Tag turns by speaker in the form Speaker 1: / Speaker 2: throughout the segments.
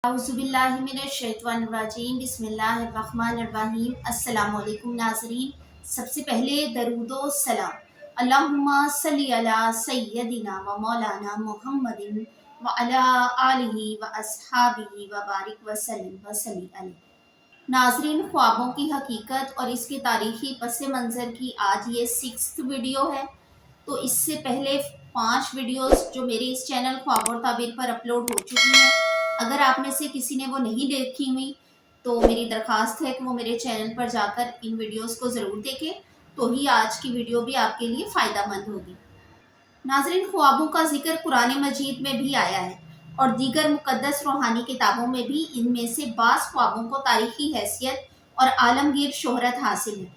Speaker 1: औज़ुबिल्लाहिमिनश्शैतानिर्रजीम बिस्मिल्लाहिर्रहमानिर्रहीम। अस्सलामु अलैकुम नाज़रीन। सबसे पहले दरूदो सलाम अल्लाहुम्मा सल्ली अला सय्यदिना व मौलाना मुहम्मदिन व अला आलिहि व अस्हाबिहि व बारिक व सल्लिम व सल्ली अलैहि। नाज़रीन, ख्वाबों की हकीकत और इसके तारीख़ी पस मंज़र की आज ये 6th वीडियो है। तो इससे पहले 5 वीडियोस जो मेरे इस चैनल ख्वाब और ताबीर पर अपलोड हो चुकी हैं, अगर आप में से किसी ने वो नहीं देखी हुई तो मेरी दरख्वास्त है कि वो मेरे चैनल पर जाकर इन वीडियोस को ज़रूर देखें, तो ही आज की वीडियो भी आपके लिए फ़ायदा मंद होगी। नाज़रीन, ख्वाबों का जिक्र कुरान मजीद में भी आया है और दीगर मुक़द्दस रूहानी किताबों में भी इनमें से बाज़ ख्वाबों को तारीख़ी हैसियत और आलमगीर शोहरत हासिल है।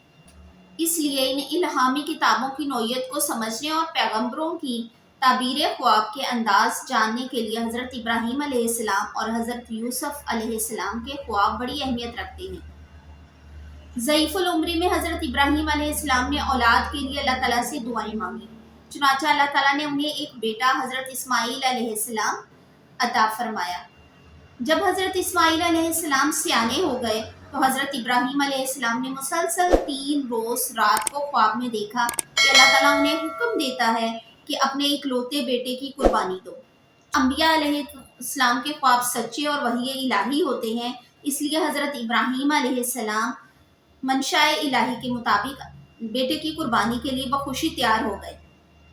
Speaker 1: इसलिए इन इल्हामी किताबों की नौइयत को समझने और पैगंबरों की ताबीर ख्वाब के अंदाज जानने के लिए हज़रत इब्राहीम अलैहिस्सलाम और हज़रत यूसुफ अलैहिस्सलाम के ख्वाब बड़ी अहमियत रखते हैं। ज़ईफ़ुल उम्री में हज़रत इब्राहीम अलैहिस्सलाम ने औलाद के लिए अल्लाह ताला से दुआएं मांगी। चुनांचे अल्लाह ताला ने उन्हें एक बेटा हज़रत इस्माईल अलैहिस्सलाम अता फरमाया। जब हज़रत इस्माईल अलैहिस्सलाम सियाने हो गए तो हज़रत इब्राहीम अलैहिस्सलाम ने मुसलसल 3 रोज़ रात को ख्वाब में देखा कि अल्लाह ताला उन्हें हुक्म देता है कि अपने इकलौते बेटे की कुर्बानी दो। अंबिया अलैहिस्सलाम के ख्वाब सच्चे और वही इलाही होते हैं, इसलिए हज़रत इब्राहीम अलैहिस्सलाम मंशाए इलाही के मुताबिक बेटे की कुर्बानी के लिए बखुशी तैयार हो गए।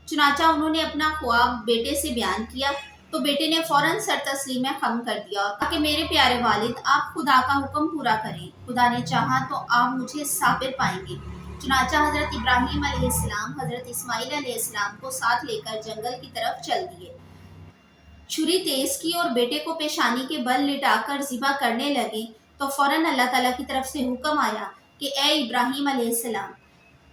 Speaker 1: चुनांचा उन्होंने अपना ख्वाब बेटे से बयान किया तो बेटे ने फौरन सर तस्लीम खम कर दिया और कहा कि मेरे प्यारे वालिद, आप खुदा का हुक्म पूरा करें, खुदा ने चाहा तो आप मुझे साबिर पाएंगे। चुनांचा हज़रत इब्राहीम अलैहिस्सलाम हज़रत इस्माईल अलैहिस्सलाम को साथ लेकर जंगल की तरफ चल दिए। छुरी तेज की और बेटे को पेशानी के बल लिटाकर ज़िबा करने लगे तो फौरन अल्लाह ताला की तरफ से हुक्म आया कि ए इब्राहीम अलैहिस्सलाम,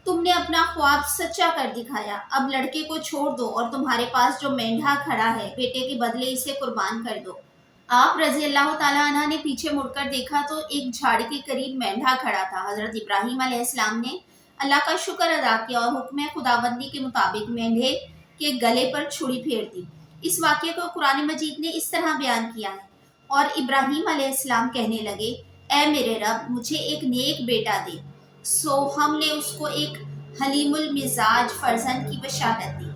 Speaker 1: तुमने अपना ख्वाब सच्चा कर दिखाया। अब लड़के को छोड़ दो और तुम्हारे पास जो मेंढा खड़ा है, बेटे के बदले इसे कुर्बान कर दो। आप रज़ी अल्लाह ताला अन्हा ने पीछे मुड़कर देखा तो एक झाड़ी के करीब मेंढा खड़ा था। हज़रत इब्राहीम अलैहिस्सलाम ने अल्लाह का शुक्र अदा किया और हुक्म खुदाबंदी के मुताबिक मेंढे के गले पर छुरी फेर दी। इस वाक़े को कुरान मजीद ने इस तरह बयान किया है, और इब्राहीम अलैहिस्सलाम कहने लगे, ए मेरे रब, मुझे एक नेक बेटा दे। सो हमने उसको एक हलीमुल मिजाज फर्जंद की बशारत दी।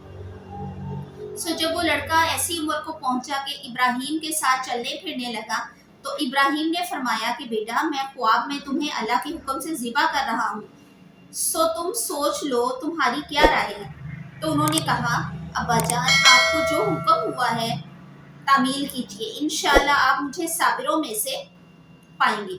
Speaker 1: सो जब वो लड़का ऐसी उम्र को पहुंचा कि इब्राहीम के साथ चलने फिरने लगा तो इब्राहीम ने फरमाया कि बेटा, मैं ख्वाब में तुम्हें अल्लाह के हुक्म से ज़िबा कर रहा हूँ, सो तुम सोच लो तुम्हारी क्या राय है। तो उन्होंने कहा, अब्बा जान, आपको जो हुक्म हुआ है तामील कीजिए, इंशाअल्लाह आप मुझे साबिरों में से पाएंगे।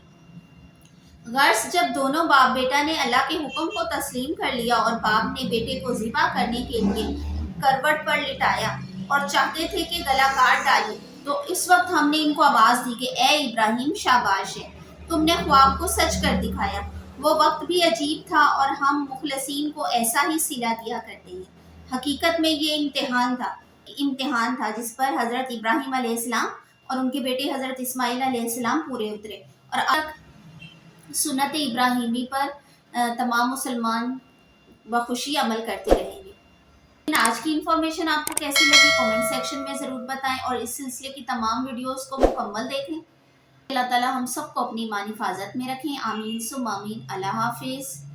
Speaker 1: गर्स जब दोनों बाप बेटा ने अल्लाह के हुक्म को तस्लीम कर लिया और बाप ने बेटे को ज़िबा करने के लिए करवट पर लिटाया और चाहते थे कि गला काट डाले, तो इस वक्त हमने इनको आवाज़ दी कि ए इब्राहीम, शाबाश है, तुमने ख्वाब को सच कर दिखाया। वो वक्त भी अजीब था और हम मुखलसीन को ऐसा ही सिला दिया करते हैं। हकीकत में ये इम्तिहान था जिस पर हज़रत इब्राहीम अलैहिस्सलाम और उनके बेटे हज़रत इस्माईल अलैहिस्सलाम पूरे उतरे और अब सुन्नत इब्राहीमी पर तमाम मुसलमान बखुशी अमल करते रहेंगे। आज की इन्फॉर्मेशन आपको कैसी लगी कमेंट सेक्शन में ज़रूर बताएं और इस सिलसिले की तमाम वीडियोस को मुकम्मल देखें। अल्लाह ताला हम सबको अपनी ईमानी हिफाजत में रखें। आमीन सुम्मा आमीन। अल्लाह हाफिज़।